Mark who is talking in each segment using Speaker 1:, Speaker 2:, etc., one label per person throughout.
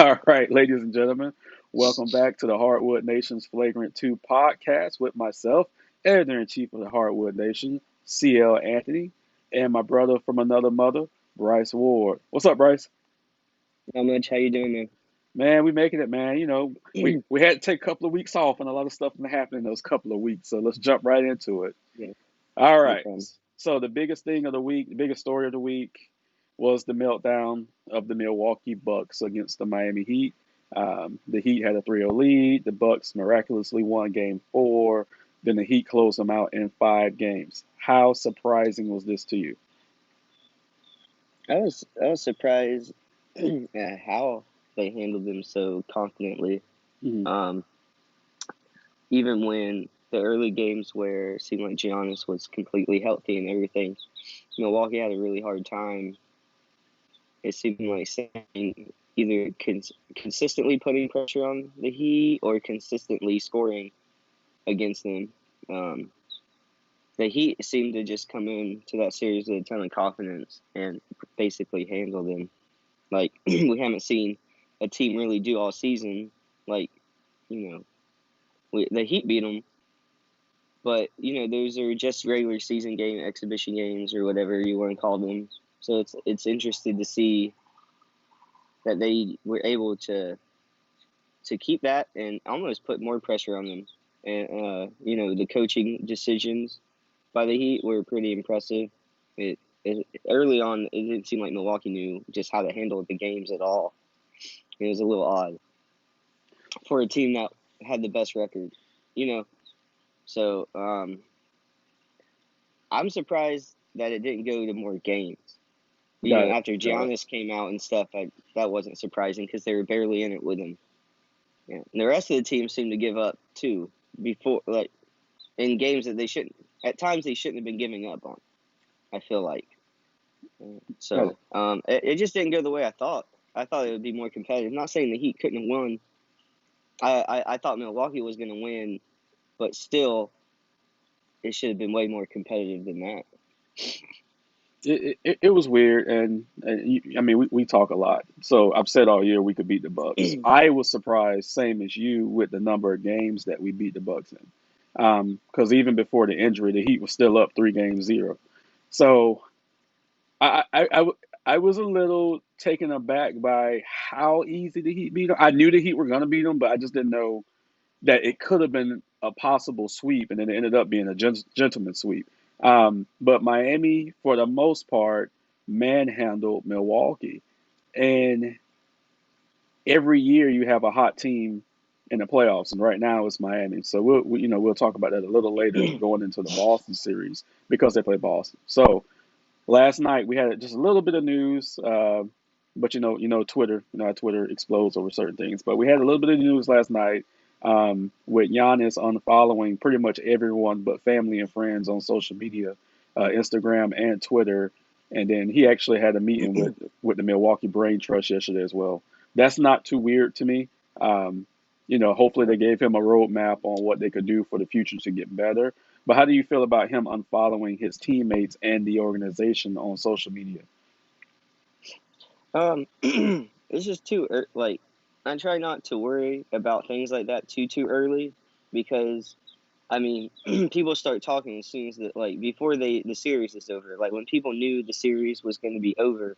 Speaker 1: All right, ladies and gentlemen, welcome back to the Hardwood Nation's Flagrant 2 podcast with myself, editor in chief of the Hardwood Nation, CL Anthony, and my brother from another mother, Bryce Ward. What's up, Bryce?
Speaker 2: Not much. How you doing,
Speaker 1: Man, we making it, man. You know, we,
Speaker 2: man?
Speaker 1: we had to take a couple of weeks off, and a lot of stuff been happening in those couple of weeks. So let's jump right into it.
Speaker 2: Yeah,
Speaker 1: All
Speaker 2: no
Speaker 1: right.
Speaker 2: problem.
Speaker 1: So the biggest thing of the week, the biggest story of the week was the meltdown of the Milwaukee Bucks against the Miami Heat. The Heat had a 3-0 lead. The Bucks miraculously won game 4. Then the Heat closed them out in 5 games. How surprising was this to you?
Speaker 2: I was surprised at how they handled them so confidently.
Speaker 1: Mhm.
Speaker 2: Um, Even when the early games where it seemed like Giannis was completely healthy and everything, Milwaukee had a really hard time. It seemed like saying either consistently putting pressure on the Heat or consistently scoring against them. Um, the Heat seemed to just come in to that series with a ton of confidence and basically handle them like we haven't seen a team really do all season. Like you know, the Heat beat them, but those are just regular season game, exhibition games, or whatever you want to call them. So it's interesting to see that they were able to keep that and almost put more pressure on them. And the coaching decisions by the Heat were pretty impressive. It early on, it didn't seem like Milwaukee knew just how to handle the games at all. It was a little odd for a team that had the best record, you know. So I'm surprised that it didn't go to more games.
Speaker 1: Got it.
Speaker 2: After
Speaker 1: Got it.
Speaker 2: Giannis came out and stuff, that wasn't surprising because they were barely in it with him. Yeah. And the rest of the team seemed to give up too before, like in games that they shouldn't. At times they shouldn't have been giving up on. I feel like.
Speaker 1: Got it.
Speaker 2: So it just didn't go the way I thought. I thought it would be more competitive. I'm not saying the Heat couldn't have won. I thought Milwaukee was going to win, but still, it should have been way more competitive than that.
Speaker 1: It was weird, I mean, we talk a lot. So I've said all year we could beat the Bucks. I was surprised, same as you, with the number of games that we beat the Bucks in. Because even before the injury, the Heat was still up 3-0. So I, I, I, w- I was a little taken aback by how easy the Heat beat them. I knew the Heat were going to beat them, but I just didn't know that it could have been a possible sweep, and then it ended up being a gentleman sweep. But Miami, for the most part, manhandled Milwaukee, and every year you have a hot team in the playoffs, and right now it's Miami. So we'll talk about that a little later going into the Boston series because they play Boston. So last night we had just a little bit of news, but Twitter, how Twitter explodes over certain things. But we had a little bit of news last night with Giannis unfollowing pretty much everyone but family and friends on social media, Instagram and Twitter. And then he actually had a meeting with the Milwaukee Brain Trust yesterday as well. That's not too weird to me. Hopefully they gave him a roadmap on what they could do for the future to get better. But how do you feel about him unfollowing his teammates and the organization on social media?
Speaker 2: It's just like I try not to worry about things like that too early because I mean people start talking as soon as before the series is over. Like when people knew the series was going to be over,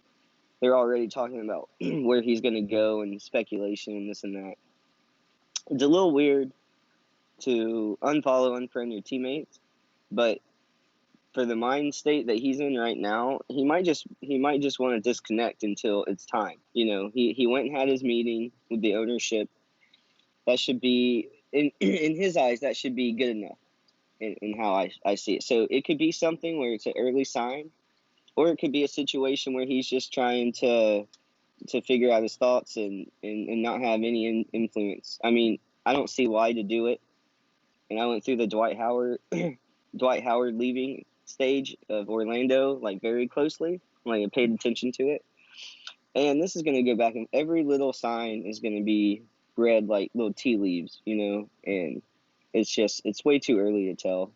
Speaker 2: they're already talking about where he's going to go and speculation and this and that. It's a little weird to unfollow, unfriend your teammates, but for the mind state that he's in right now, he might just want to disconnect until it's time. He went and had his meeting with the ownership. That should be in his eyes. That should be good enough in how I see it. So it could be something where it's an early sign, or it could be a situation where he's just trying to figure out his thoughts and not have any influence. I mean, I don't see why to do it. And I went through the Dwight Howard leaving stage of Orlando like very closely. Like I paid attention to it. And this is going to go back, and every little sign is going to be read like little tea leaves. And it's way too early to tell.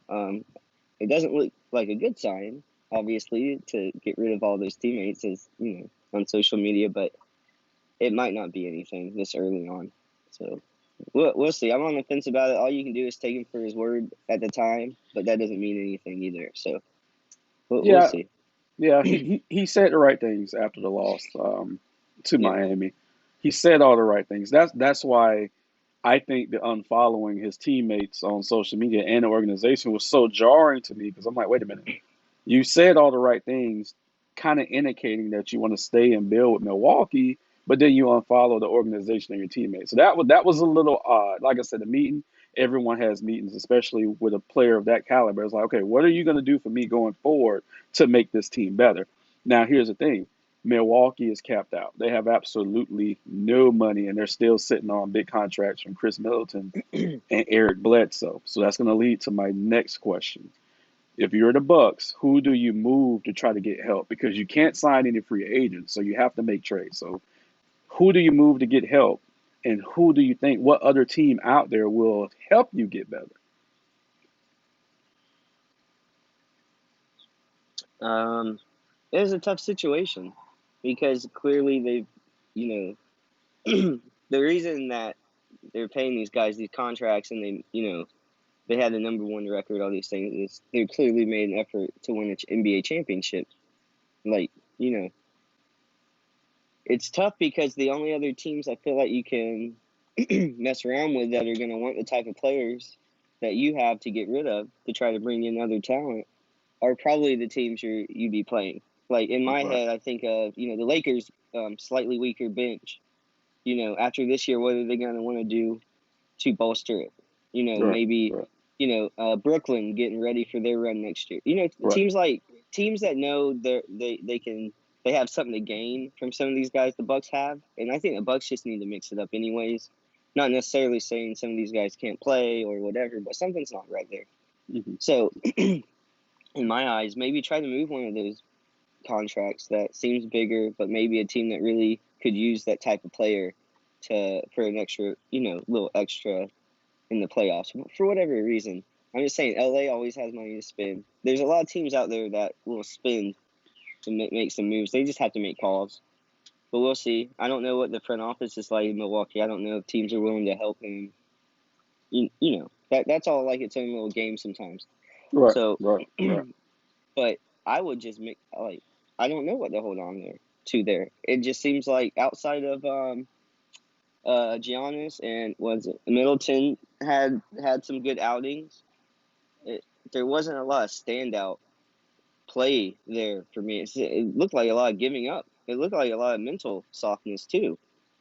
Speaker 2: It doesn't look like a good sign, obviously, to get rid of all those teammates as on social media, but it might not be anything this early on. So we'll see. I'm on the fence about it. All you can do is take him for his word at the time, but that doesn't mean anything either. So we'll
Speaker 1: Yeah,
Speaker 2: see.
Speaker 1: yeah. He said the right things after the loss to
Speaker 2: Yeah.
Speaker 1: Miami. He said all the right things. That's why I think the unfollowing his teammates on social media and the organization was so jarring to me because I'm like, wait a minute. You said all the right things, kind of indicating that you want to stay and build with Milwaukee, but then you unfollow the organization and your teammates. So that was a little odd. Like I said, the meeting, everyone has meetings, especially with a player of that caliber. It's like, okay, what are you going to do for me going forward to make this team better? Now, here's the thing. Milwaukee is capped out. They have absolutely no money, and they're still sitting on big contracts from Chris Middleton and Eric Bledsoe. So that's going to lead to my next question. If you're the Bucks, who do you move to try to get help? Because you can't sign any free agents, so you have to make trades. So who do you move to get help? And who do you think, what other team out there will help you get better?
Speaker 2: It is a tough situation because clearly they've, the reason that they're paying these guys these contracts and they had the number one record, all these things is they clearly made an effort to win an NBA championship. Like, it's tough because the only other teams I feel like you can mess around with that are going to want the type of players that you have to get rid of to try to bring in other talent are probably the teams you'd be playing. Like in my
Speaker 1: Right,
Speaker 2: head, I think of the Lakers, slightly weaker bench. After this year, what are they going to want to do to bolster it?
Speaker 1: right,
Speaker 2: Maybe
Speaker 1: right,
Speaker 2: Brooklyn getting ready for their run next year.
Speaker 1: right.
Speaker 2: Teams that know they have something to gain from some of these guys the Bucks have, and I think the Bucks just need to mix it up anyways. Not necessarily saying some of these guys can't play or whatever, but something's not right there.
Speaker 1: Hmm.
Speaker 2: So, in my eyes, maybe try to move one of those contracts that seems bigger, but maybe a team that really could use that type of player for an extra, little extra in the playoffs for whatever reason. I'm just saying, LA always has money to spend. There's a lot of teams out there that will spend to make some moves. They just have to make calls. But we'll see. I don't know what the front office is like in Milwaukee. I don't know if teams are willing to help him. That's all like its own little game sometimes.
Speaker 1: Right,
Speaker 2: So,
Speaker 1: right, right.
Speaker 2: but I would just make like I don't know what to hold on there. It just seems like outside of Giannis and was it Middleton had some good outings. There wasn't a lot of standout play there for me. It looked like a lot of giving up. It looked like a lot of mental softness too.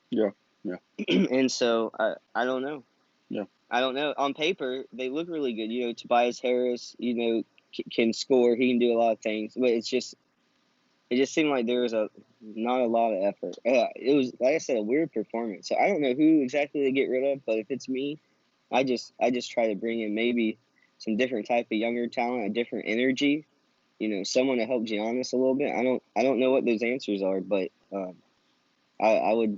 Speaker 1: Yeah, yeah,
Speaker 2: And so I don't know.
Speaker 1: yeah.
Speaker 2: I don't know. On paper, they look really good. Tobias Harris, can score. He can do a lot of things, but it just seemed like there was not a lot of effort. It was, like I said, a weird performance. So I don't know who exactly to get rid of, but if it's me, I just try to bring in maybe some different type of younger talent, a different energy. Someone to help Giannis a little bit. I don't know what those answers are, but I would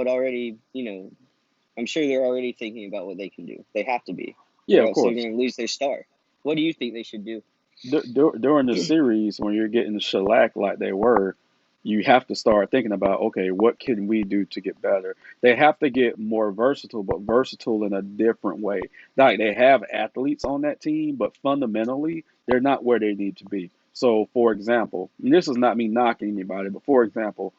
Speaker 2: already, I'm sure they're already thinking about what they can do. They have to be,
Speaker 1: Yeah,
Speaker 2: or
Speaker 1: of
Speaker 2: else they're
Speaker 1: course.
Speaker 2: going to lose their star. What do you think they should do?
Speaker 1: During the series, when you're getting shellacked like they were, you have to start thinking about, okay, what can we do to get better? They have to get more versatile, but versatile in a different way. Like they have athletes on that team, but fundamentally, they're not where they need to be. So, for example, and this is not me knocking anybody, but for example,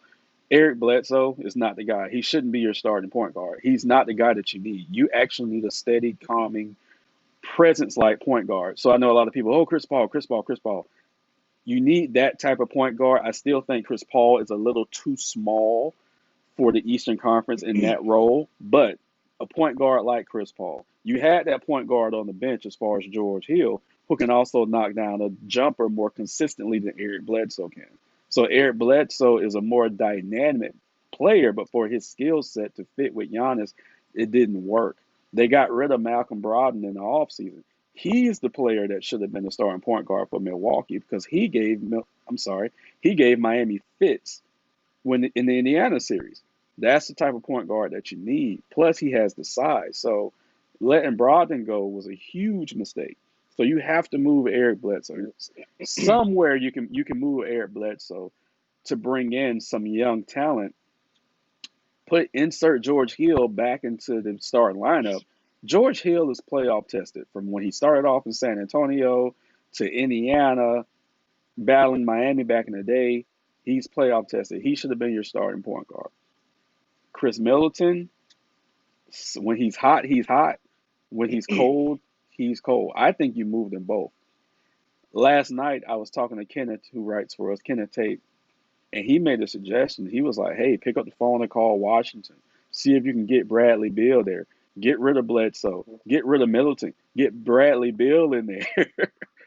Speaker 1: Eric Bledsoe is not the guy. He shouldn't be your starting point guard. He's not the guy that you need. You actually need a steady, calming presence like point guard. So I know a lot of people, oh, Chris Paul, Chris Paul, Chris Paul. You need that type of point guard. I still think Chris Paul is a little too small for the Eastern Conference in that role, but a point guard like Chris Paul. You had that point guard on the bench as far as George Hill, who can also knock down a jumper more consistently than Eric Bledsoe can. So Eric Bledsoe is a more dynamic player, but for his skill set to fit with Giannis, it didn't work. They got rid of Malcolm Brogdon in the offseason. He's the player that should have been the starting point guard for Milwaukee because he gave Miami fits when in the Indiana series. That's the type of point guard that you need. Plus, he has the size. So letting Brogdon go was a huge mistake. So you have to move Eric Bledsoe. Somewhere you can move Eric Bledsoe to bring in some young talent insert George Hill back into the starting lineup. George Hill is playoff tested from when he started off in San Antonio to Indiana, battling Miami back in the day. He's playoff tested. He should have been your starting point guard. Chris Middleton, when he's hot, he's hot. When he's cold, he's cold. I think you moved them both. Last night, I was talking to Kenneth, who writes for us, Kenneth Tate, and he made a suggestion. He was like, hey, pick up the phone and call Washington. See if you can get Bradley Beal there. Get rid of Bledsoe. Get rid of Middleton. Get Bradley Beal in there,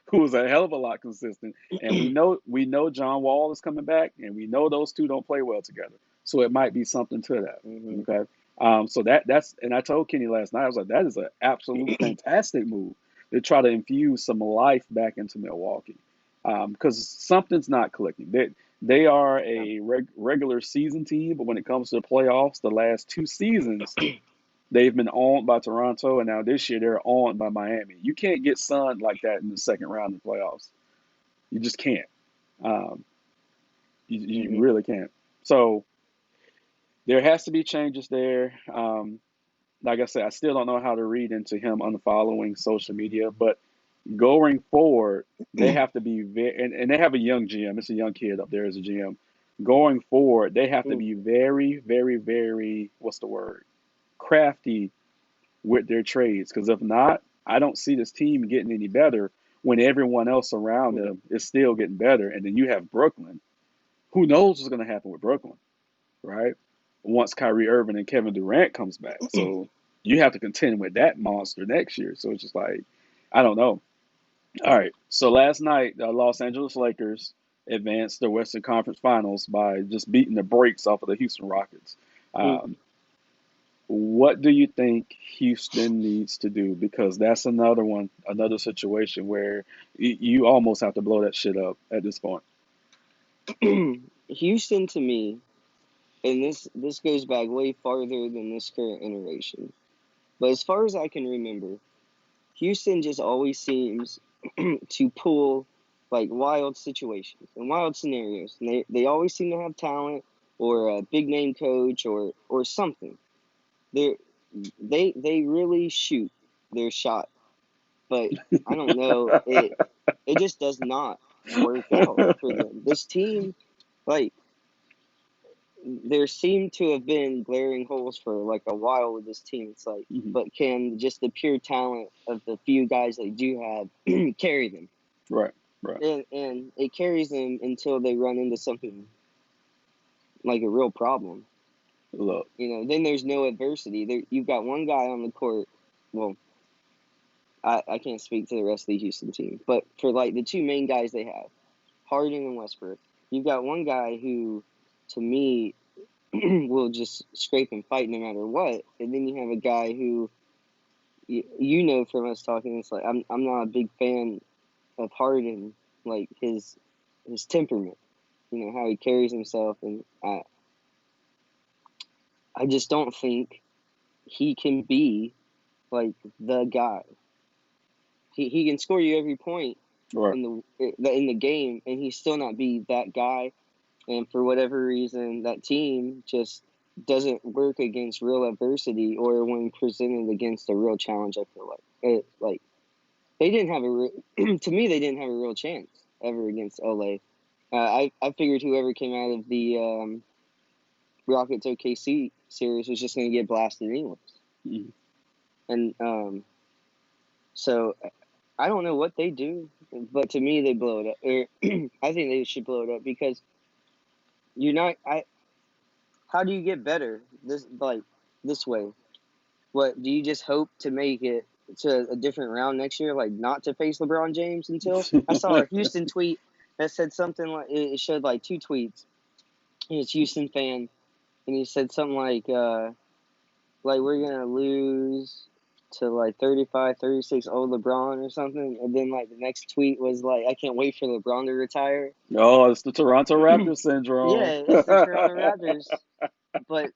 Speaker 1: who was a hell of a lot consistent. And we know John Wall is coming back, and we know those two don't play well together. So it might be something to that.
Speaker 2: Mm-hmm.
Speaker 1: Okay. So that's and I told Kenny last night, I was like, that is an absolute fantastic move to try to infuse some life back into Milwaukee. Because something's not clicking. They are a regular season team, but when it comes to the playoffs, the last 2 seasons, they've been owned by Toronto, and now this year they're owned by Miami. You can't get sunned like that in the second round of the playoffs. You just can't. Um, you
Speaker 2: Mm-hmm.
Speaker 1: really can't. So there has to be changes there. Like I said, I still don't know how to read into him unfollowing social media, but going forward, they have to be and they have a young GM. It's a young kid up there as a GM. Going forward, they have to be very, very, very, what's the word? Crafty with their trades. Because if not, I don't see this team getting any better when everyone else around them is still getting better. And then you have Brooklyn. Who knows what's going to happen with Brooklyn, right? Once Kyrie Irving and Kevin Durant comes back. So you have to contend with that monster next year. So it's just like, I don't know. All right. So last night, the Los Angeles Lakers advanced the Western Conference Finals by just beating the brakes off of the Houston Rockets. Um, what do you think Houston needs to do? Because that's another situation where you almost have to blow that shit up at this point.
Speaker 2: Houston, to me, and this goes back way farther than this current iteration, but as far as I can remember, Houston just always seems to pull like wild situations and wild scenarios. And they always seem to have talent or a big name coach or something. They really shoot their shot, but I don't know, it just does not work out for them. This team, like, there seem to have been glaring holes for like a while with this team. It's like,
Speaker 1: Mhm.
Speaker 2: but can just the pure talent of the few guys they do have carry them?
Speaker 1: Right, right.
Speaker 2: And it carries them until they run into something like a real problem.
Speaker 1: Look,
Speaker 2: Then there's no adversity. You've got one guy on the court. Well, I can't speak to the rest of the Houston team, but for like the two main guys they have, Harden and Westbrook, you've got one guy who, to me, will just scrape and fight no matter what, and then you have a guy who, from us talking, it's like I'm not a big fan of Harden, like his temperament, how he carries himself, and I just don't think he can be like the guy. He can score you every point
Speaker 1: right.
Speaker 2: in the game, and he still not be that guy. And for whatever reason, that team just doesn't work against real adversity or when presented against a real challenge. I feel like they didn't have to me, they didn't have a real chance ever against LA. I figured whoever came out of the Rockets OKC series was just going to get blasted anyways.
Speaker 1: Mhm.
Speaker 2: And so I don't know what they do, but to me, they blow it up. Or I think they should blow it up because you're not. How do you get better this way? What do you just hope to make it to a different round next year, like not to face LeBron James until? I saw a Houston tweet that said something like it showed like two tweets. It's Houston fan, and he said something like we're gonna lose to like 35, 36 old LeBron or something, and then like the next tweet was like, I can't wait for LeBron to retire.
Speaker 1: Oh, it's the Toronto Raptors syndrome.
Speaker 2: Yeah, it's the Toronto Raptors, but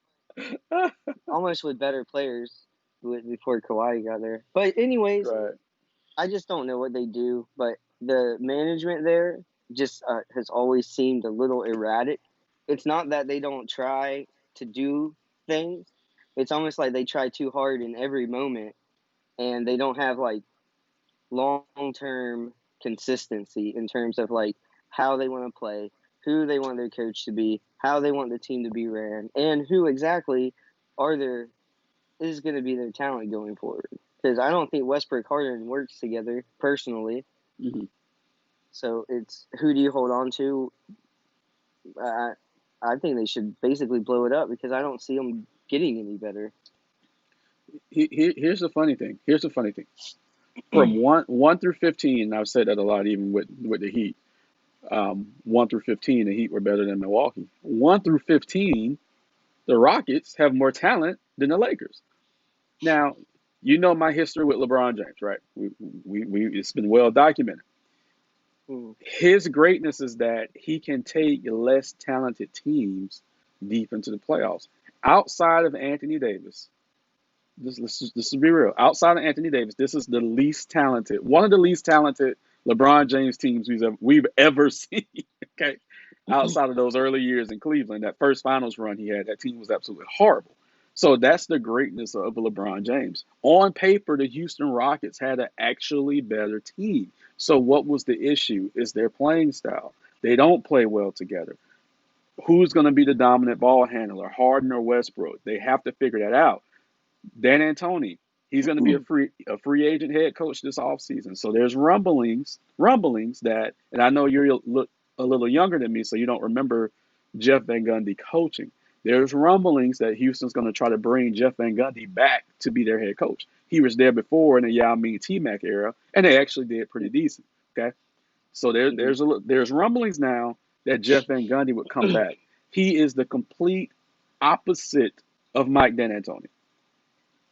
Speaker 2: almost with better players before Kawhi got there. But anyways,
Speaker 1: Right.
Speaker 2: I just don't know what they do. But the management there just has always seemed a little erratic. It's not that they don't try to do things, it's almost like they try too hard in every moment, and they don't have like long-term consistency in terms of like how they want to play, who they want their coach to be, how they want the team to be ran, and who exactly are their is going to be their talent going forward. Because I don't think Westbrook Harden works together personally.
Speaker 1: Mm-hmm.
Speaker 2: So it's who do you hold on to? I think they should basically blow it up because I don't see them getting any better.
Speaker 1: Here's the funny thing. Here's the funny thing. From one through 15, and I've said that a lot, even with the Heat. 1 through 15, the Heat were better than Milwaukee. 1 through 15, the Rockets have more talent than the Lakers. Now, you know my history with LeBron James, right? We it's been well documented.
Speaker 2: Mm.
Speaker 1: His greatness is that he can take less talented teams deep into the playoffs. Outside of Anthony Davis, this is be real. Outside of Anthony Davis, this is the least talented, one of the least talented LeBron James teams we've ever seen. Okay, outside of those early years in Cleveland, that first finals run he had, that team was absolutely horrible. So that's the greatness of LeBron James. On paper, the Houston Rockets had an actually better team. So what was the issue? Is their playing style. They don't play well together. Who's going to be the dominant ball handler, Harden or Westbrook? They have to figure that out. Dan Antoni, he's going to be a free agent head coach this offseason. So there's rumblings that, and I know you're a little younger than me, so you don't remember Jeff Van Gundy coaching. There's rumblings that Houston's going to try to bring Jeff Van Gundy back to be their head coach. He was there before in the Yao Ming T-Mac era, and they actually did pretty decent. Okay, so there's rumblings now that Jeff Van Gundy would come back. He is the complete opposite of Mike D'Antoni.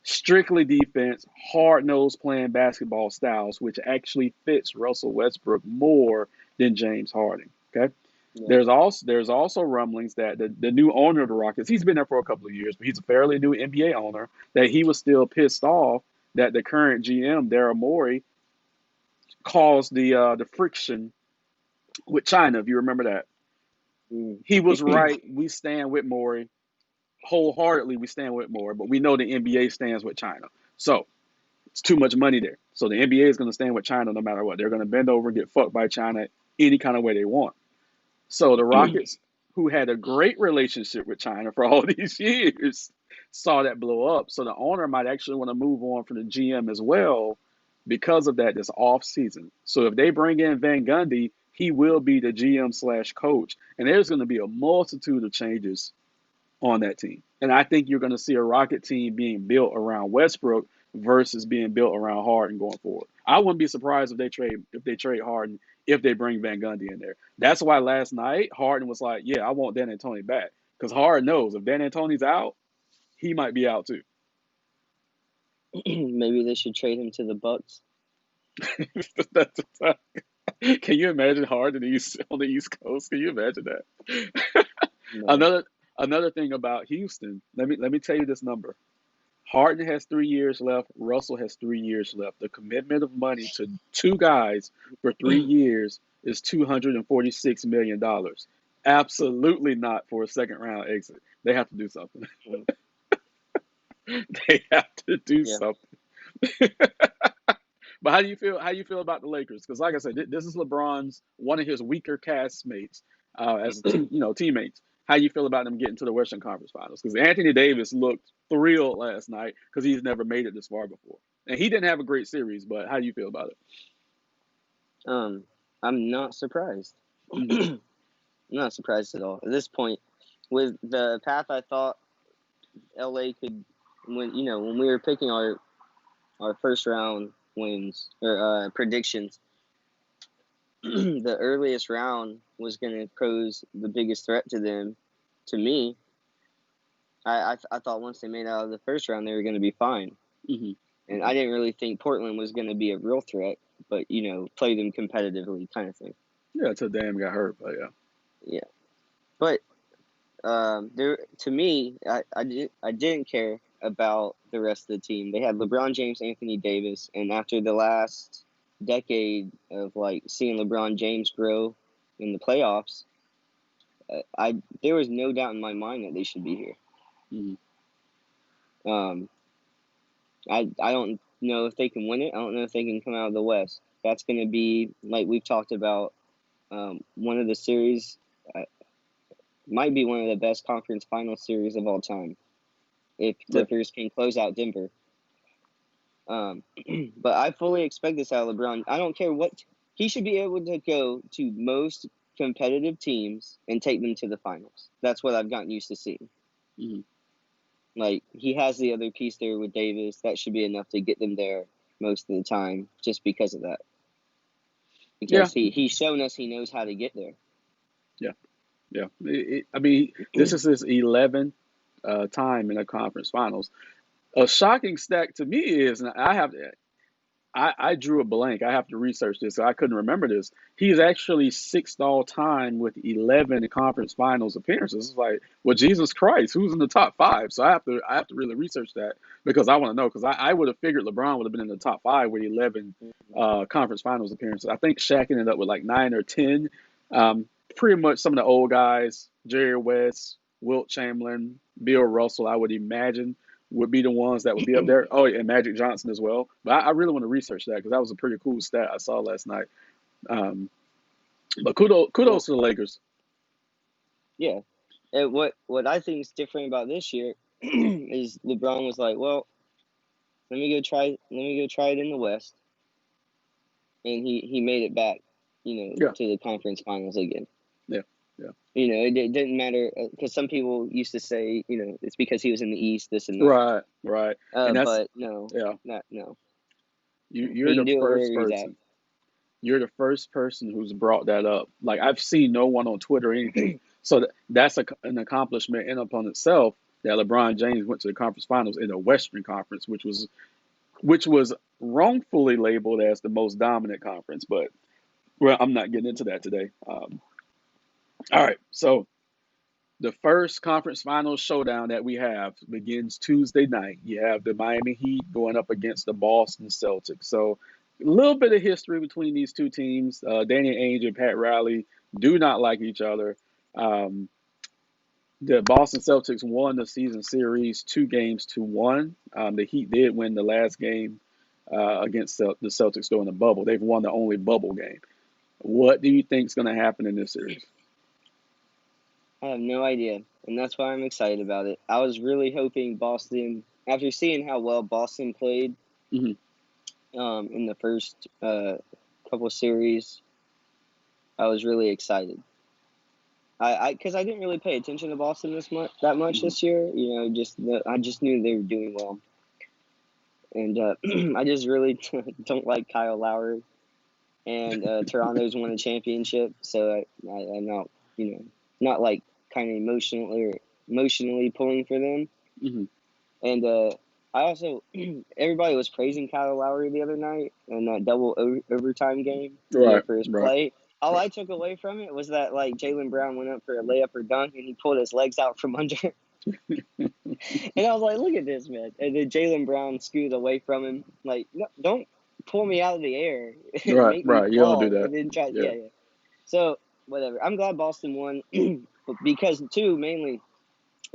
Speaker 1: Strictly defense, hard nosed playing basketball styles, which actually fits Russell Westbrook more than James Harden. Okay.
Speaker 2: Yeah.
Speaker 1: There's also rumblings that the new owner of the Rockets, he's been there for a couple of years, but he's a fairly new NBA owner, that he was still pissed off that the current GM, Daryl Morey, caused the friction with China, if you remember that.
Speaker 2: Mm.
Speaker 1: He was right. We stand with Morey. Wholeheartedly, we stand with Morey, but we know the NBA stands with China. So it's too much money there. So the NBA is going to stand with China no matter what. They're going to bend over and get fucked by China any kind of way they want. So the Rockets, who had a great relationship with China for all these years, saw that blow up. So the owner might actually want to move on from the GM as well because of that this off season. So if they bring in Van Gundy, he will be the GM slash coach. And there's going to be a multitude of changes on that team. And I think you're going to see a Rocket team being built around Westbrook versus being built around Harden going forward. I wouldn't be surprised if they trade Harden if they bring Van Gundy in there. That's why last night Harden was like, "Yeah, I want Dan Antoni back," because Harden knows if Dan Antoni's out, he might be out too.
Speaker 2: Maybe they should trade him to the Bucks.
Speaker 1: That's Can you imagine Harden on the East Coast? Can you imagine that?
Speaker 2: No.
Speaker 1: Another thing about Houston. Let me tell you this number. Harden has 3 years left. Russell has 3 years left. The commitment of money to two guys for 3 years is $246 million. Absolutely not for a second round exit. They have to do something. They have to do
Speaker 2: Yeah.
Speaker 1: something. But how do you feel? How you feel about the Lakers? Because like I said, this is LeBron's one of his weaker castmates as teammates. How you feel about them getting to the Western Conference Finals? Because Anthony Davis looked thrilled last night because he's never made it this far before, and he didn't have a great series. But how do you feel about it?
Speaker 2: I'm not surprised.
Speaker 1: Mhm.
Speaker 2: I'm not surprised at all. At this point, with the path I thought LA could, when we were picking our first round wins or predictions, the earliest round was going to pose the biggest threat to them. To me, I thought once they made it out of the first round, they were going to be fine.
Speaker 1: Mhm.
Speaker 2: And I didn't really think Portland was going to be a real threat, but play them competitively, kind of thing.
Speaker 1: Yeah, until Dame got hurt, but yeah.
Speaker 2: Yeah, but to me, I didn't care about the rest of the team. They had LeBron James, Anthony Davis, and after the last decade of like seeing LeBron James grow in the playoffs, there was no doubt in my mind that they should be here.
Speaker 1: Mhm.
Speaker 2: Um, I don't know if they can win it. I don't know if they can come out of the West. That's going to be, like we've talked about, one of the series, uh, might be one of the best conference final series of all time if
Speaker 1: Yeah.
Speaker 2: Clippers can close out Denver. But I fully expect this out of LeBron. I don't care what he should be able to go to most competitive teams and take them to the finals. That's what I've gotten used to seeing.
Speaker 1: Mhm.
Speaker 2: Like he has the other piece there with Davis. That should be enough to get them there most of the time, just because of that.
Speaker 1: Yeah.
Speaker 2: Because he's shown us he knows how to get there.
Speaker 1: Yeah. Yeah. I mean, this is his 11th time in the conference finals. A shocking stat to me is, and I drew a blank. I have to research this. I couldn't remember this. He's actually sixth all time with 11 conference finals appearances. It's like, well, Jesus Christ, who's in the top five? So I have to really research that because I want to know. Because I would have figured LeBron would have been in the top five with 11 conference finals appearances. I think Shaq ended up with like 9 or 10. Pretty much some of the old guys, Jerry West, Wilt Chamberlain, Bill Russell, I would imagine would be the ones that would be up there. Oh, yeah, and Magic Johnson as well. But I really want to research that because that was a pretty cool stat I saw last night. Um, but kudos
Speaker 2: Well,
Speaker 1: to the Lakers.
Speaker 2: yeah. And what I think is different about this year is LeBron was like, well, let me go try it in the West, and he made it back,
Speaker 1: Yeah,
Speaker 2: to the conference finals again.
Speaker 1: yeah, yeah.
Speaker 2: It didn't matter because some people used to say, it's because he was in the East, this and that.
Speaker 1: Right, right. And that's
Speaker 2: But no,
Speaker 1: yeah.
Speaker 2: not no.
Speaker 1: You're
Speaker 2: He can
Speaker 1: the
Speaker 2: do it
Speaker 1: first
Speaker 2: wherever he's at.
Speaker 1: person. You're the first person who's brought that up. Like I've seen no one on Twitter or anything. So that's an accomplishment in upon itself that LeBron James went to the conference finals in the Western Conference, which was wrongfully labeled as the most dominant conference. But well, I'm not getting into that today. All right, so the first conference finals showdown that we have begins Tuesday night. You have the Miami Heat going up against the Boston Celtics. So a little bit of history between these two teams. Danny Ainge and Pat Riley do not like each other. Um, the Boston Celtics won the season series 2 games to 1. The Heat did win the last game against the Celtics during the bubble. They've won the only bubble game. What do you think is going to happen in this series?
Speaker 2: I have no idea, and that's why I'm excited about it. I was really hoping Boston, after seeing how well Boston played
Speaker 1: Hmm.
Speaker 2: in the first couple series, I was really excited. Because I didn't really pay attention to Boston that much
Speaker 1: Hmm.
Speaker 2: this year. I just knew they were doing well, and I just really don't like Kyle Lowry, and Toronto's won a championship, so I'm not, not like kind of emotionally pulling for them.
Speaker 1: Hmm.
Speaker 2: And I also, everybody was praising Kyle Lowry the other night in that double overtime game,
Speaker 1: Right,
Speaker 2: for his
Speaker 1: right,
Speaker 2: play. All
Speaker 1: right.
Speaker 2: I took away from it was that like Jaylen Brown went up for a layup or dunk and he pulled his legs out from under. And I was like, look at this, man. And then Jaylen Brown scooted away from him. Like, no, don't pull me out of the air and
Speaker 1: Right,
Speaker 2: make me
Speaker 1: right. You don't do
Speaker 2: fall
Speaker 1: that.
Speaker 2: and then try.
Speaker 1: Yeah.
Speaker 2: Yeah, yeah. So, whatever. I'm glad Boston won because, too, mainly,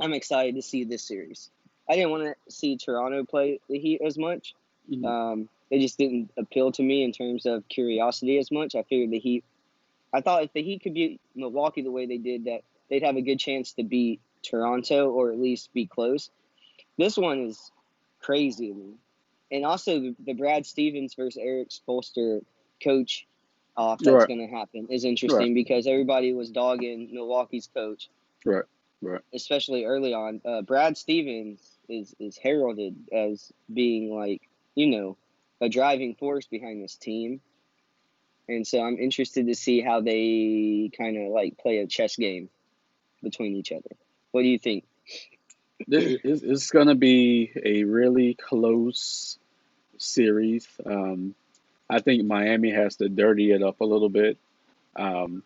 Speaker 2: I'm excited to see this series. I didn't want to see Toronto play the Heat as much.
Speaker 1: Hmm.
Speaker 2: It just didn't appeal to me in terms of curiosity as much. I figured the Heat. I thought if the Heat could beat Milwaukee the way they did, that they'd have a good chance to beat Toronto or at least be close. This one is crazy to me. And also the Brad Stevens versus Eric Spoelstra coach off that's
Speaker 1: Right,
Speaker 2: going to happen is
Speaker 1: right,
Speaker 2: interesting because everybody was dogging Milwaukee's coach,
Speaker 1: right, right.
Speaker 2: especially early on. Brad Stevens is heralded as being like, a driving force behind this team. And so I'm interested to see how they kind of like play a chess game between each other. What do you think?
Speaker 1: It's going to be a really close series. I think Miami has to dirty it up a little bit. Um,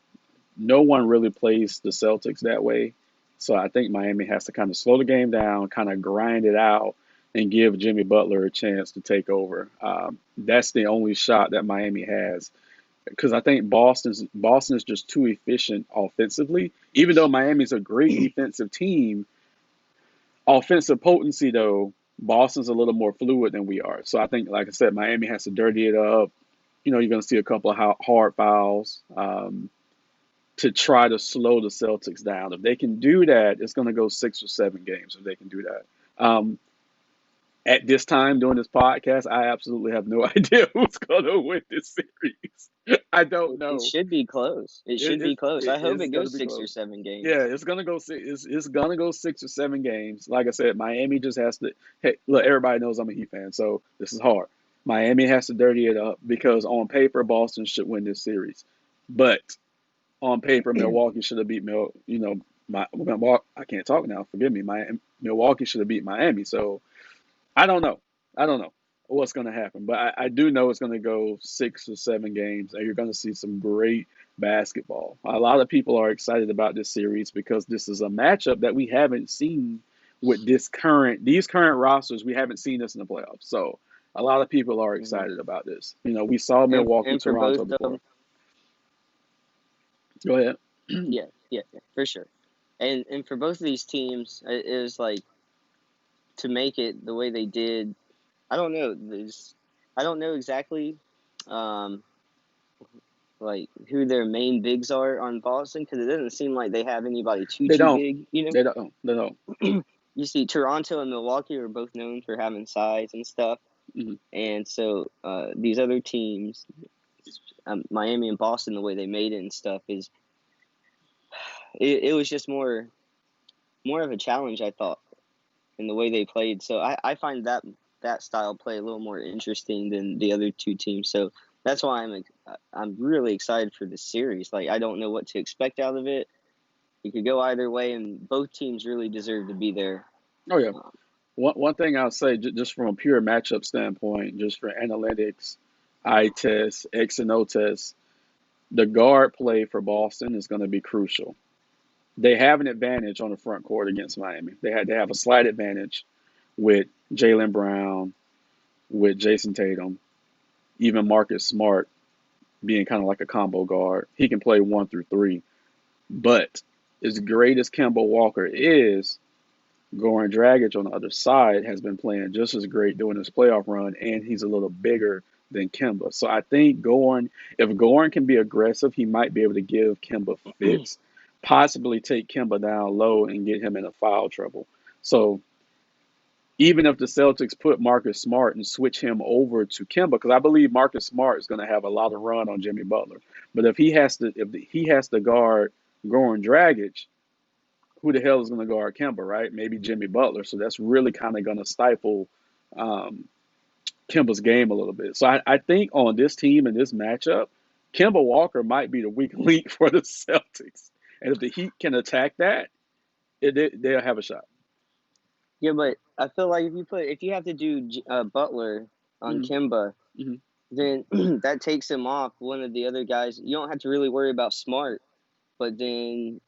Speaker 1: no one really plays the Celtics that way. So I think Miami has to kind of slow the game down, kind of grind it out, and give Jimmy Butler a chance to take over. That's the only shot that Miami has because I think Boston is just too efficient offensively. Even though Miami's a great defensive team, offensive potency though, Boston's a little more fluid than we are. So I think, like I said, Miami has to dirty it up. You're going to see a couple of hard fouls to try to slow the Celtics down. If they can do that, it's going to go 6 or 7 games if they can do that. At this time doing this podcast, I absolutely have no idea who's going to win this series. I don't
Speaker 2: It
Speaker 1: know.
Speaker 2: should be close. It
Speaker 1: It,
Speaker 2: should
Speaker 1: it,
Speaker 2: be close.
Speaker 1: it
Speaker 2: I hope
Speaker 1: it's
Speaker 2: it
Speaker 1: going to
Speaker 2: goes
Speaker 1: be
Speaker 2: six or
Speaker 1: close.
Speaker 2: seven
Speaker 1: Yeah,
Speaker 2: games.
Speaker 1: it's gonna go six. It's gonna go 6 or 7 games. Like I said, Miami just has to. Hey, look, everybody knows I'm a Heat fan, so this is hard. Miami has to dirty it up because on paper Boston should win this series, but on paper Milwaukee should have beat I can't talk now. Forgive me. Milwaukee should have beat Miami. So I don't know. I don't know what's going to happen, but I do know it's going to go 6 or 7 games, and you're going to see some great basketball. A lot of people are excited about this series because this is a matchup that we haven't seen with these current rosters. We haven't seen this in the playoffs, so a lot of people are
Speaker 2: Hmm.
Speaker 1: excited about this. We saw
Speaker 2: And
Speaker 1: Milwaukee,
Speaker 2: for both
Speaker 1: Toronto
Speaker 2: of
Speaker 1: before.
Speaker 2: them,
Speaker 1: Go ahead.
Speaker 2: yeah, yeah, yeah, for sure. And for both of these teams, it was like to make it the way they did. I don't know. I don't know exactly, um, like who their main bigs are on Boston because it doesn't seem like they have anybody
Speaker 1: They
Speaker 2: too
Speaker 1: don't.
Speaker 2: big. You
Speaker 1: They don't. They don't.
Speaker 2: know, you see Toronto and Milwaukee are both known for having size and stuff,
Speaker 1: Mhm.
Speaker 2: and so these other teams, Miami and Boston, the way they made it and stuff it was just more of a challenge, I thought, in the way they played. So I find that style play a little more interesting than the other two teams. So that's why I'm really excited for this series. Like I don't know what to expect out of it. It could go either way, and both teams really deserve to be there.
Speaker 1: Oh yeah.
Speaker 2: Um,
Speaker 1: One thing I'll say, just from a pure matchup standpoint, just for analytics, eye test, X and O test, the guard play for Boston is going to be crucial. They have an advantage on the front court against Miami. They have a slight advantage with Jaylen Brown, with Jason Tatum, even Marcus Smart being kind of like a combo guard. He can play 1 through 3. But as great as Kemba Walker is, Goran Dragic on the other side has been playing just as great during his playoff run, and he's a little bigger than Kemba. So I think if Goran can be aggressive, he might be able to give Kemba fits, possibly take Kemba down low and get him into foul trouble. So even if the Celtics put Marcus Smart and switch him over to Kemba, because I believe Marcus Smart is going to have a lot of run on Jimmy Butler, but if he has to guard Goran Dragic, who the hell is going to guard Kemba, right? Maybe Jimmy Butler. So that's really kind of going to stifle um, Kemba's game a little bit. So I think on this team and this matchup, Kemba Walker might be the weak link for the Celtics. And if the Heat can attack that, they'll have a shot.
Speaker 2: yeah, but I feel like if you have to do Butler on
Speaker 1: Hmm.
Speaker 2: Kimba,
Speaker 1: Hmm.
Speaker 2: then that takes him off one of the other guys. You don't have to really worry about Smart. But then,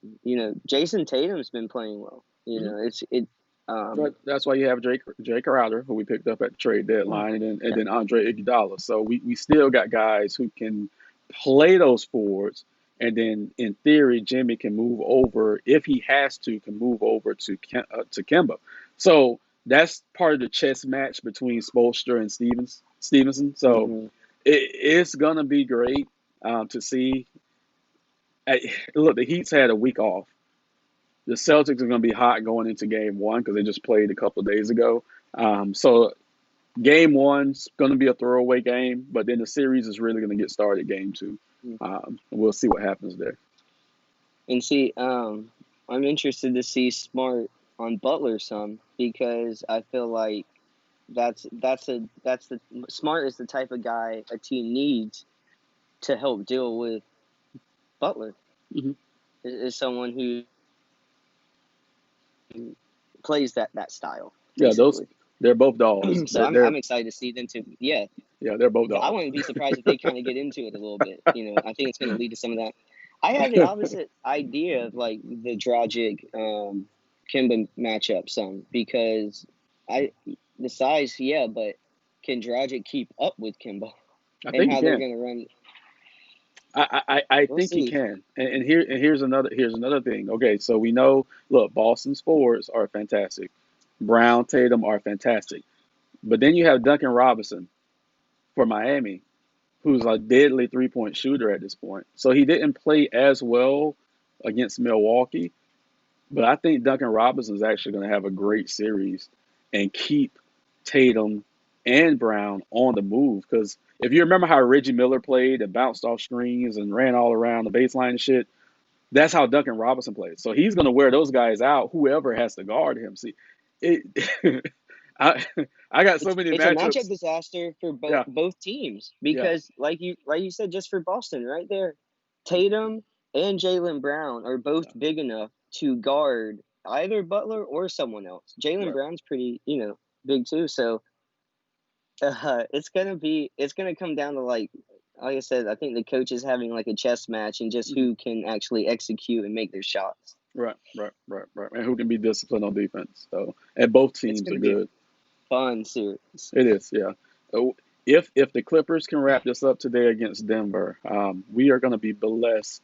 Speaker 2: Jason Tatum's been playing well.
Speaker 1: Hmm.
Speaker 2: Um
Speaker 1: That's why you have Jake Crowder, who we picked up at the trade deadline, and
Speaker 2: yeah.
Speaker 1: then Andre Iguodala. So we still got guys who can play those forwards, and then in theory, Jimmy can move over if he has to, can move over to Kemba. So that's part of the chess match between Spoelstra and Stevenson. So
Speaker 2: Hmm.
Speaker 1: it's gonna be great to see. Look, the Heat's had a week off. The Celtics are going to be hot going into game one because they just played a couple of days ago. So game one's going to be a throwaway game, but then the series is really going to get started game two. We'll see what happens there.
Speaker 2: And see, I'm interested to see Smart on Butler some because I feel like that's the Smart is the type of guy a team needs to help deal with Butler.
Speaker 1: Hmm.
Speaker 2: Is someone who plays that style
Speaker 1: Yeah,
Speaker 2: basically.
Speaker 1: they're both dogs.
Speaker 2: So I'm excited to see them to yeah.
Speaker 1: They're both
Speaker 2: I
Speaker 1: dogs.
Speaker 2: wouldn't be surprised if they kind of get into it a little bit. I think it's going to lead to some of that. I have the opposite idea of like the Dragic Kimba matchup some because I the size, yeah, but can Dragic keep up with Kimba
Speaker 1: I
Speaker 2: and
Speaker 1: think he
Speaker 2: how they're
Speaker 1: can.
Speaker 2: going to run?
Speaker 1: I
Speaker 2: We'll
Speaker 1: think he
Speaker 2: see.
Speaker 1: can. And here's another thing. Okay, so we know. Look, Boston's forwards are fantastic. Brown, Tatum are fantastic. But then you have Duncan Robinson for Miami, who's a deadly 3-point shooter at this point. So he didn't play as well against Milwaukee, but I think Duncan Robinson is actually going to have a great series and keep Tatum and Brown on the move. Because if you remember how Reggie Miller played and bounced off screens and ran all around the baseline and shit, that's how Duncan Robinson plays. So he's going to wear those guys out, whoever has to guard him. See, it, I I got so many
Speaker 2: It's a matchup
Speaker 1: matchups.
Speaker 2: disaster for
Speaker 1: Yeah,
Speaker 2: both teams
Speaker 1: yeah,
Speaker 2: because, like you said, just for Boston right there, Tatum and Jaylen Brown are both
Speaker 1: yeah.
Speaker 2: big enough to guard either Butler or someone else. Jaylen
Speaker 1: Right.
Speaker 2: Brown's pretty, big too. So it's gonna come down to like I said, I think the coach is having like a chess match and just
Speaker 1: Mhm.
Speaker 2: who can actually execute and make their shots.
Speaker 1: Right. And who can be disciplined on defense? So, and both
Speaker 2: It's
Speaker 1: teams are
Speaker 2: gonna be a
Speaker 1: good.
Speaker 2: fun series.
Speaker 1: It is, yeah. So if the Clippers can wrap this up today against Denver, we are going to be blessed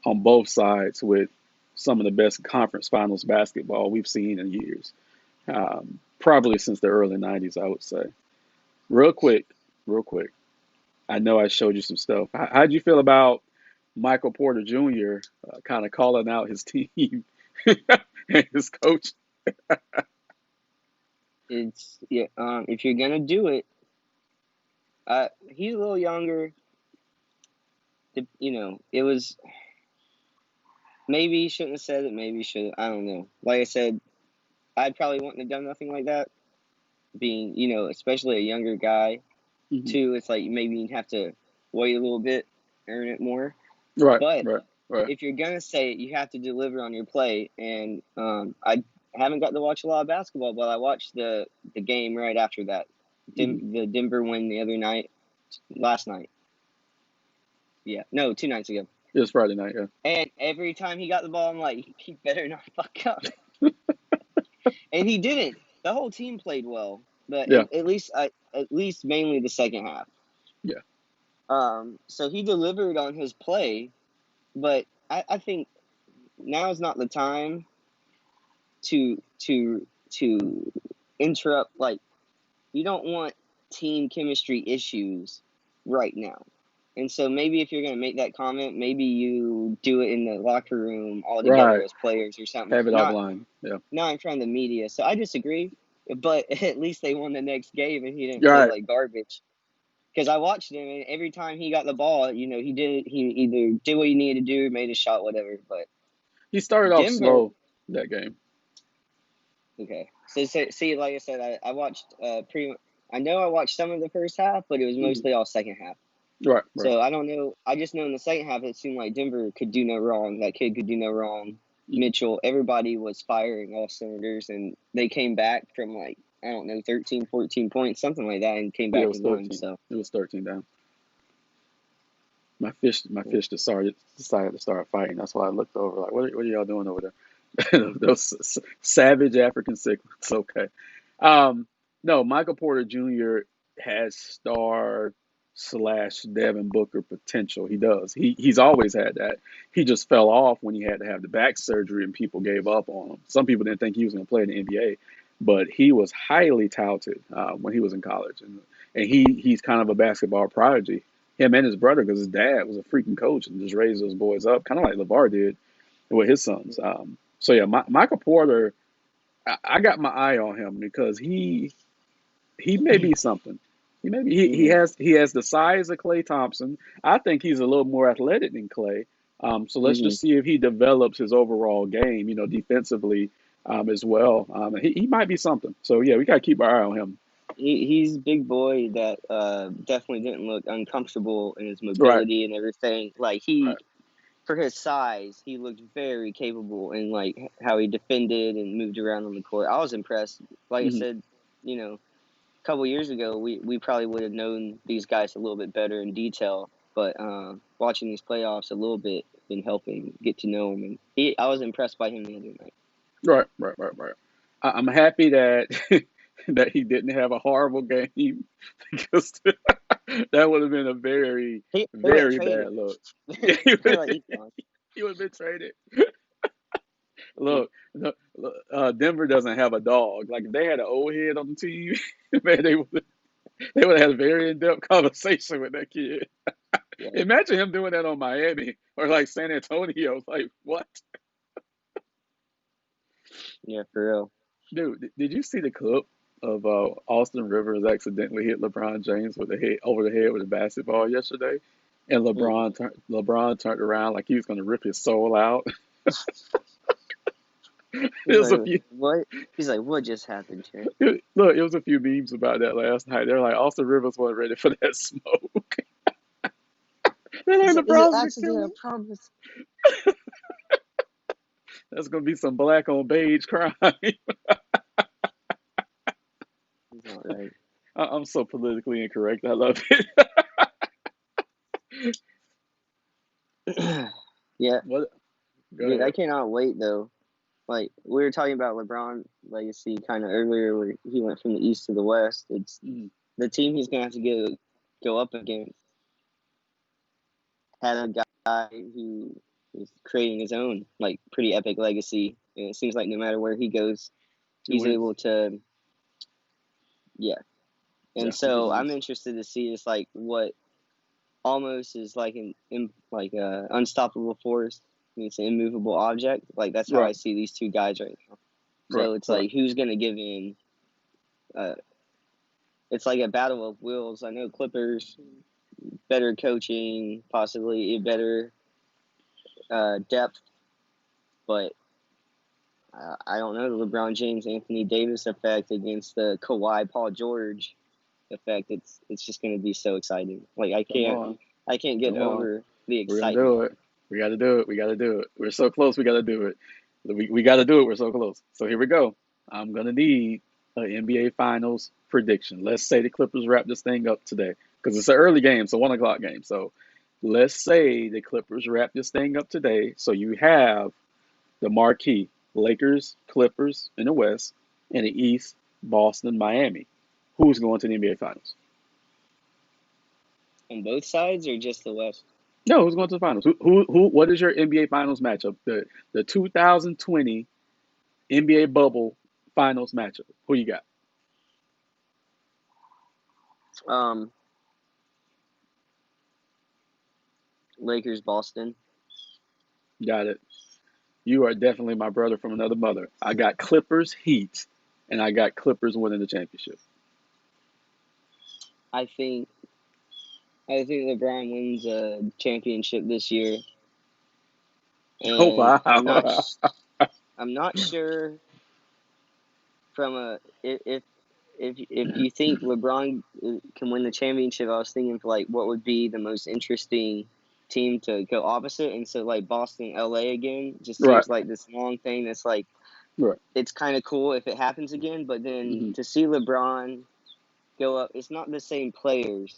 Speaker 1: on both sides with some of the best conference finals basketball we've seen in years. Probably since the early '90s, I would say. Real quick, real quick. I know I showed you some stuff. How'd you feel about Michael Porter Jr. Kind of calling out his team and his coach?
Speaker 2: It's yeah. If you're gonna do it, he's a little younger. It was maybe he shouldn't have said it. Maybe he should. I don't know. Like I said, I'd probably wouldn't have done nothing like that. Being, especially a younger guy,
Speaker 1: Hmm.
Speaker 2: too. It's like maybe you'd have to wait a little bit, earn it more.
Speaker 1: Right,
Speaker 2: But
Speaker 1: right, right.
Speaker 2: if you're gonna say it, you have to deliver on your play. And I haven't got to watch a lot of basketball, but I watched the game right after that.
Speaker 1: Hmm.
Speaker 2: The Denver win the other night, last night. Yeah, no, 2 nights ago.
Speaker 1: It was Friday night, yeah.
Speaker 2: And every time he got the ball, I'm like, he better not fuck up. And he didn't. The whole team played well, but
Speaker 1: Yeah,
Speaker 2: at least mainly the second half.
Speaker 1: yeah.
Speaker 2: So he delivered on his play, but I think now is not the time to interrupt. Like, you don't want team chemistry issues right now. And so maybe if you're going to make that comment, maybe you do it in the locker room all together
Speaker 1: Right.
Speaker 2: as players or something.
Speaker 1: Have it offline. Yeah.
Speaker 2: Not in front of the media. So I disagree, but at least they won the next game and he didn't play
Speaker 1: Right.
Speaker 2: like garbage. Because I watched him and every time he got the ball, he either did what he needed to do, made a shot, whatever. But
Speaker 1: He started off
Speaker 2: Denver,
Speaker 1: slow that game.
Speaker 2: okay. So see, like I said, I watched I know I watched some of the first half, but it was
Speaker 1: Hmm.
Speaker 2: mostly all second half.
Speaker 1: Right.
Speaker 2: So I don't know. I just know in the second half it seemed like Denver could do no wrong. That kid could do no wrong.
Speaker 1: Hmm.
Speaker 2: Mitchell, everybody was firing all cylinders, and they came back from like, I don't know, 13, 14 points, something like that, and came
Speaker 1: Yeah, it
Speaker 2: back
Speaker 1: was
Speaker 2: and won.
Speaker 1: 13.
Speaker 2: So
Speaker 1: It was 13 down. My fish decided to start fighting. That's why I looked over like, what are y'all doing over there? Those savage African cichlids. Okay. Um, no, Michael Porter Jr. has star slash Devin Booker potential. He does. He's always had that. He just fell off when he had to have the back surgery and people gave up on him. Some people didn't think he was going to play in the NBA, but he was highly touted when he was in college, and he's kind of a basketball prodigy. Him and his brother, because his dad was a freaking coach and just raised those boys up, kind of like LeVar did with his sons. So yeah, Michael Porter, I got my eye on him because he may be something.
Speaker 2: mhm.
Speaker 1: He has the size of Klay Thompson. I think he's a little more athletic than Klay. So let's
Speaker 2: Mhm.
Speaker 1: just see if he develops his overall game, defensively as well. He might be something. So yeah, we got to keep our eye on him.
Speaker 2: He's a big boy that definitely didn't look uncomfortable in his
Speaker 1: Right,
Speaker 2: mobility and everything. Like
Speaker 1: right.
Speaker 2: for his size, he looked very capable in like how he defended and moved around on the court. I was impressed. Like I
Speaker 1: Hmm.
Speaker 2: said, a couple years ago, we probably would have known these guys a little bit better in detail. But watching these playoffs a little bit been helping get to know him, and I was impressed by him the other night.
Speaker 1: Right. I'm happy that that he didn't have a horrible game because that would have been a very,
Speaker 2: They would have
Speaker 1: very
Speaker 2: traded
Speaker 1: bad look.
Speaker 2: him.
Speaker 1: Yeah,
Speaker 2: They're like, he's gone.
Speaker 1: he would have been traded. Look, Denver doesn't have a dog. Like if they had an old head on the team, man, they would have had a very in depth conversation with that kid.
Speaker 2: Yeah,
Speaker 1: Imagine him doing that on Miami or like San Antonio. Like what,
Speaker 2: yeah, for real.
Speaker 1: dude? Did you see the clip of Austin Rivers accidentally hit LeBron James with the head over the head with a basketball yesterday, and
Speaker 2: Mm.
Speaker 1: LeBron turned around like he was going to rip his soul out.
Speaker 2: He's
Speaker 1: It was
Speaker 2: like,
Speaker 1: a few.
Speaker 2: what? He's like, what just happened here?
Speaker 1: Look, it was a few memes about that last night. They're like, Austin Rivers wasn't ready for that smoke. They're
Speaker 2: He's
Speaker 1: like,
Speaker 2: like, it's an
Speaker 1: LeBron's gonna
Speaker 2: accident,
Speaker 1: kill
Speaker 2: I
Speaker 1: him.
Speaker 2: promise.
Speaker 1: That's gonna be some black on beige crime.
Speaker 2: He's not right.
Speaker 1: I'm so politically incorrect. I love it.
Speaker 2: Yeah,
Speaker 1: What? Go
Speaker 2: dude, I
Speaker 1: ahead.
Speaker 2: cannot wait though. Like we were talking about LeBron legacy kind of earlier, where he went from the East to the West. It's
Speaker 1: Mm,
Speaker 2: the team he's gonna have to go up against had a guy who is creating his own like pretty epic legacy, and it seems like no matter where he goes,
Speaker 1: he
Speaker 2: he's
Speaker 1: wins.
Speaker 2: able to, yeah. And
Speaker 1: Yeah, he just
Speaker 2: so I'm
Speaker 1: wins.
Speaker 2: interested to see just like what almost is like like a unstoppable force. It's an immovable object. Like that's how I
Speaker 1: Right,
Speaker 2: see these two guys right now.
Speaker 1: right,
Speaker 2: So it's
Speaker 1: right.
Speaker 2: like who's gonna give in? Uh, it's like a battle of wills. I know Clippers better coaching, possibly better depth, but I don't know the LeBron James, Anthony Davis effect against the Kawhi, Paul George effect. It's just going to be so exciting. Like
Speaker 1: Come on,
Speaker 2: I can't get
Speaker 1: come on.
Speaker 2: over the
Speaker 1: We're gonna
Speaker 2: excitement.
Speaker 1: do it. We got to do it. We got to do it. We're so close. We got to do it. We got to do it. We're so close. So here we go. I'm gonna need an NBA Finals prediction. Let's say the Clippers wrap this thing up today because it's an early game, so 1 o'clock game. So let's say the Clippers wrap this thing up today. So you have the marquee Lakers, Clippers in the West, and the East, Boston, Miami. Who's going to the NBA Finals?
Speaker 2: On both sides or just the West?
Speaker 1: No, who's going to the finals? What is your NBA Finals matchup? The 2020 NBA bubble finals matchup. Who you got?
Speaker 2: Um, Lakers, Boston.
Speaker 1: Got it. You are definitely my brother from another mother. I got Clippers Heat, and I got Clippers winning the championship.
Speaker 2: I think LeBron wins a championship this year,
Speaker 1: Oh
Speaker 2: and
Speaker 1: wow!
Speaker 2: I'm not sure from a if you think LeBron can win the championship. I was thinking for like what would be the most interesting team to go opposite, and so like Boston, LA again just
Speaker 1: Right,
Speaker 2: seems like this long thing that's like
Speaker 1: right.
Speaker 2: it's kind of cool if it happens again, but then
Speaker 1: Hmm.
Speaker 2: to see LeBron go up, it's not the same players,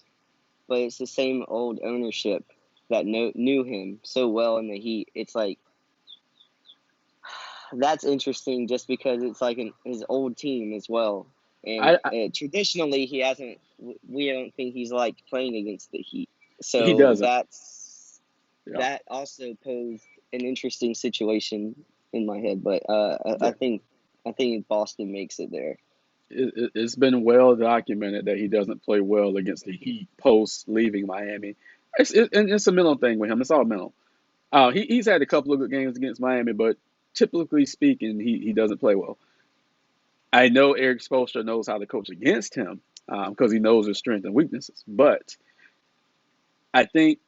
Speaker 2: but it's the same old ownership that knew him so well in the Heat. It's like that's interesting just because it's like his old team as well. And
Speaker 1: I
Speaker 2: traditionally, he hasn't. We don't think he's liked playing against the Heat.
Speaker 1: he
Speaker 2: So
Speaker 1: doesn't. Yeah.
Speaker 2: that also posed an interesting situation in my head. But
Speaker 1: Yeah.
Speaker 2: I think Boston makes it there.
Speaker 1: It's been well documented that he doesn't play well against the Heat post leaving Miami. And it's a mental thing with him. It's all mental. He's had a couple of good games against Miami, but typically speaking, he doesn't play well. I know Eric Spoelstra knows how to coach against him because he knows his strengths and weaknesses. But I think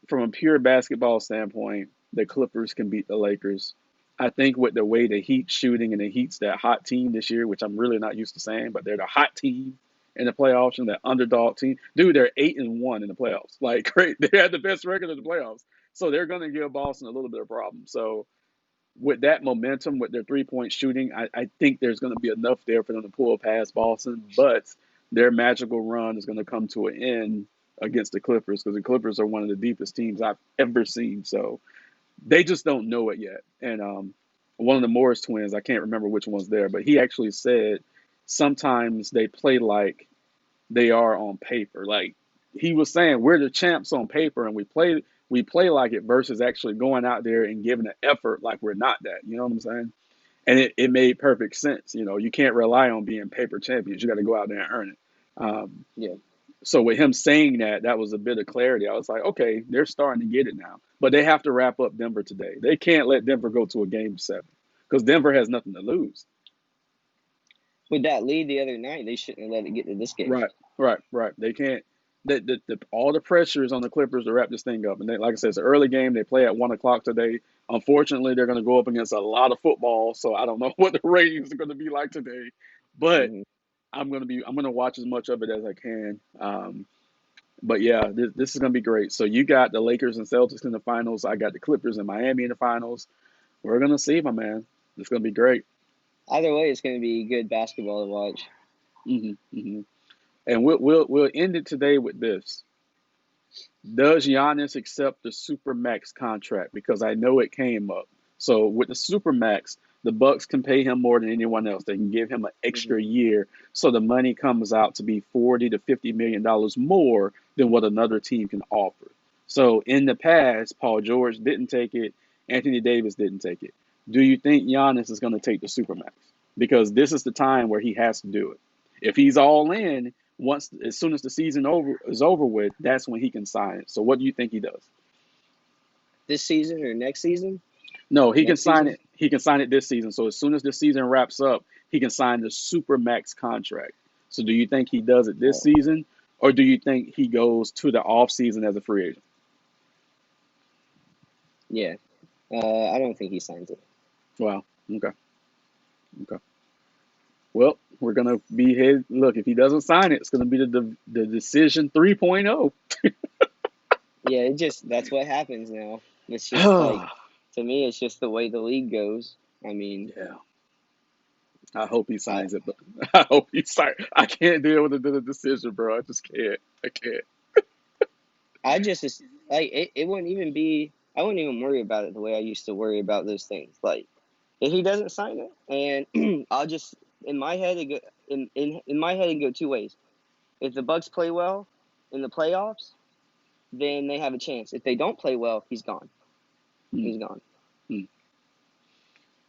Speaker 1: from a pure basketball standpoint, the Clippers can beat the Lakers. I think with the way the Heat shooting and the Heat's that hot team this year, which I'm really not used to saying, but they're the hot team in the playoffs and that underdog team. Dude, they're 8-1 in the playoffs. Like great, they had the best record in the playoffs, so they're going to give Boston a little bit of problem. So with that momentum, with their 3-point shooting, I think there's going to be enough there for them to pull past Boston. But their magical run is going to come to an end against the Clippers because the Clippers are one of the deepest teams I've ever seen. So they just don't know it yet. And one of the Morris twins, I can't remember which one's there, but he actually said sometimes they play like they are on paper. Like he was saying, we're the champs on paper, and we play like it versus actually going out there and giving an effort like we're not that. You know what I'm saying? And it made perfect sense. You can't rely on being paper champions. You got to go out there and earn it. Um,
Speaker 2: Yeah.
Speaker 1: so with him saying that, that was a bit of clarity. I was like, okay, they're starting to get it now. But they have to wrap up Denver today. They can't let Denver go to a game 7 because Denver has nothing to lose.
Speaker 2: With that lead the other night, they shouldn't have let it get to this game.
Speaker 1: Right, right. They can't. All the pressure is on the Clippers to wrap this thing up. And they, like I said, it's an early game. They play at 1 o'clock today. Unfortunately, they're going to go up against a lot of football, so I don't know what the ratings are going to be like today. But
Speaker 2: Hmm.
Speaker 1: I'm gonna watch as much of it as I can. But yeah, this is gonna be great. So you got the Lakers and Celtics in the finals. I got the Clippers and Miami in the finals. We're gonna see, my man. It's gonna be great.
Speaker 2: Either way, it's going to be good basketball to watch.
Speaker 1: Hmm. And we'll end it today with this. Does Giannis accept the supermax contract? Because I know it came up. So with the supermax, the Bucks can pay him more than anyone else. They can give him an
Speaker 2: Hmm.
Speaker 1: extra year, so the money comes out to be $40 to $50 million more than what another team can offer. So in the past, Paul George didn't take it. Anthony Davis didn't take it. Do you think Giannis is going to take the supermax? Because this is the time where he has to do it. If he's all in, once as soon as the season is over with, that's when he can sign it. So what do you think he does?
Speaker 2: This season or next season?
Speaker 1: No, he can
Speaker 2: Next
Speaker 1: sign
Speaker 2: season?
Speaker 1: it. He can sign it this season. So as soon as the season wraps up, he can sign the super max contract. So do you think he does it this
Speaker 2: Oh,
Speaker 1: season, or do you think he goes to the off season as a free agent?
Speaker 2: yeah. I don't think he signs it.
Speaker 1: Wow. Okay. Okay. Well, we're gonna be head. Look, if he doesn't sign it, it's gonna be the decision 3.0.
Speaker 2: Yeah, that's what happens now. It's just like,
Speaker 1: Yeah.
Speaker 2: to me, it's just the way the league goes. I mean,
Speaker 1: I hope he
Speaker 2: I
Speaker 1: signs it, but I hope he signs. I can't deal with the decision, bro. I just can't. I can't.
Speaker 2: I just like it wouldn't even be. I wouldn't even worry about it the way I used to worry about those things. Like if he doesn't sign it, and I'll just in my head it go in my head it go two ways. If the Bucks play well in the playoffs, then they have a chance. If they don't play well, he's gone.
Speaker 1: Hmm,
Speaker 2: He's gone.
Speaker 1: hmm.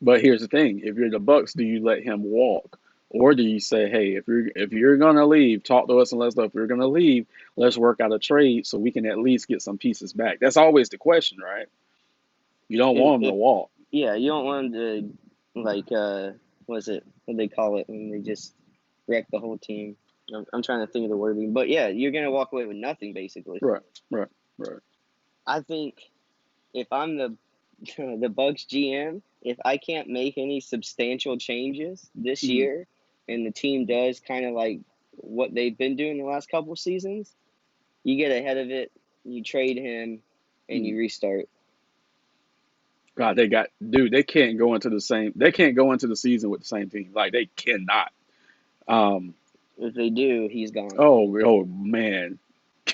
Speaker 1: But here's the thing: if you're the Bucks, do you let him walk, or do you say, "Hey, if you're gonna leave, talk to us and let's know. If you're gonna leave, let's work out a trade so we can at least get some pieces back." That's always the question, right? You don't
Speaker 2: If
Speaker 1: want him to
Speaker 2: if
Speaker 1: walk.
Speaker 2: yeah, you don't want him to like what is it? What do they call it when they just wreck the whole team? I'm trying to think of the wording, but yeah, you're gonna walk away with nothing basically.
Speaker 1: Right, right, right.
Speaker 2: I think if I'm the the Bucks GM, if I can't make any substantial changes this
Speaker 1: Mhm,
Speaker 2: year, and the team does kind of like what they've been doing the last couple seasons, you get ahead of it, you trade him, and
Speaker 1: mhm.
Speaker 2: you restart.
Speaker 1: God, dude. They can't go into the same. They can't go into the season with the same team. Like they cannot. Um.
Speaker 2: If they do, he's gone.
Speaker 1: Oh man.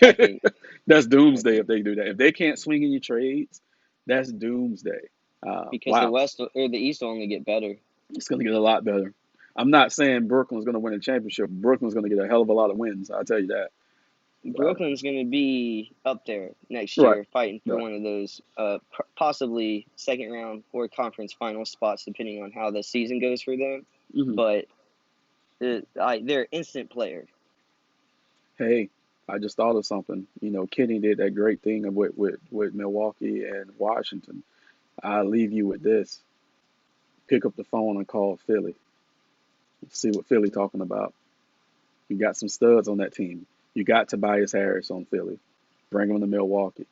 Speaker 2: I think.
Speaker 1: That's
Speaker 2: I
Speaker 1: doomsday if
Speaker 2: think
Speaker 1: they do that. If they can't swing any trades, that's doomsday.
Speaker 2: because the
Speaker 1: Wow,
Speaker 2: West or the East will only get better.
Speaker 1: it's going to get a lot better. I'm not saying Brooklyn's going to win a championship. Brooklyn's going to get a hell of a lot of wins. I'll tell you that. Uh,
Speaker 2: Brooklyn's going to be up there next
Speaker 1: right,
Speaker 2: year, fighting for
Speaker 1: right.
Speaker 2: one of those possibly second round or conference final spots, depending on how the season goes for them.
Speaker 1: Hmm.
Speaker 2: But they're instant players.
Speaker 1: Hey, I just thought of something. Kenny did that great thing with Milwaukee and Washington. I'll leave you with this. Pick up the phone and call Philly. See what Philly talking about. You got some studs on that team. You got Tobias Harris on Philly. Bring him to Milwaukee.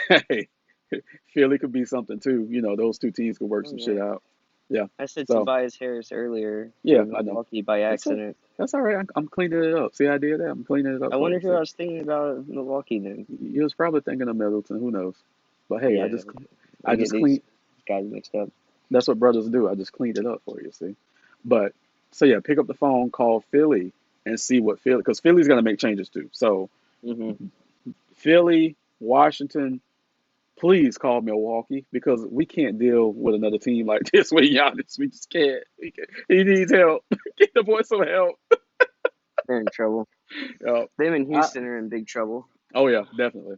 Speaker 1: Hey, Philly could be something too. Those two teams could work
Speaker 2: Oh
Speaker 1: some shit
Speaker 2: yeah,
Speaker 1: out. Yeah.
Speaker 2: I said
Speaker 1: So
Speaker 2: Tobias Harris earlier
Speaker 1: yeah,
Speaker 2: for
Speaker 1: I know.
Speaker 2: Milwaukee by
Speaker 1: That's it.
Speaker 2: accident.
Speaker 1: That's all right. I'm cleaning it up. See, I did that. I'm cleaning it up
Speaker 2: I
Speaker 1: for
Speaker 2: wonder
Speaker 1: you.
Speaker 2: who I
Speaker 1: See,
Speaker 2: was thinking about Milwaukee then.
Speaker 1: you was probably thinking of Middleton. Who knows? But hey, I
Speaker 2: Yeah,
Speaker 1: just,
Speaker 2: I
Speaker 1: I
Speaker 2: get
Speaker 1: just
Speaker 2: these
Speaker 1: clean.
Speaker 2: guys mixed up.
Speaker 1: That's what brothers do. I just cleaned it up for you. See, but so yeah, pick up the phone, call Philly, and see what Philly, because Philly's gonna make changes too. So
Speaker 2: Hmm.
Speaker 1: Philly, Washington, please call Milwaukee because we can't deal with another team like this with Giannis. We just can't. He needs help. Get the boy some help.
Speaker 2: They're in trouble.
Speaker 1: Uh,
Speaker 2: Them and
Speaker 1: I,
Speaker 2: Houston are in big trouble.
Speaker 1: oh yeah, definitely.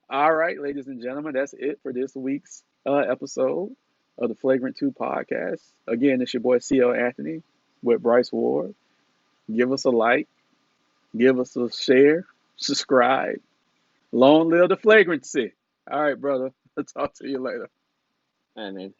Speaker 1: All right, ladies and gentlemen, that's it for this week's episode of the Flagrant 2 podcast. Again, it's your boy CL Anthony with Bryce Ward. Give us a like, give us a share, subscribe. Long live the flagrancy. All right, brother. I'll talk to you later.
Speaker 2: I mean.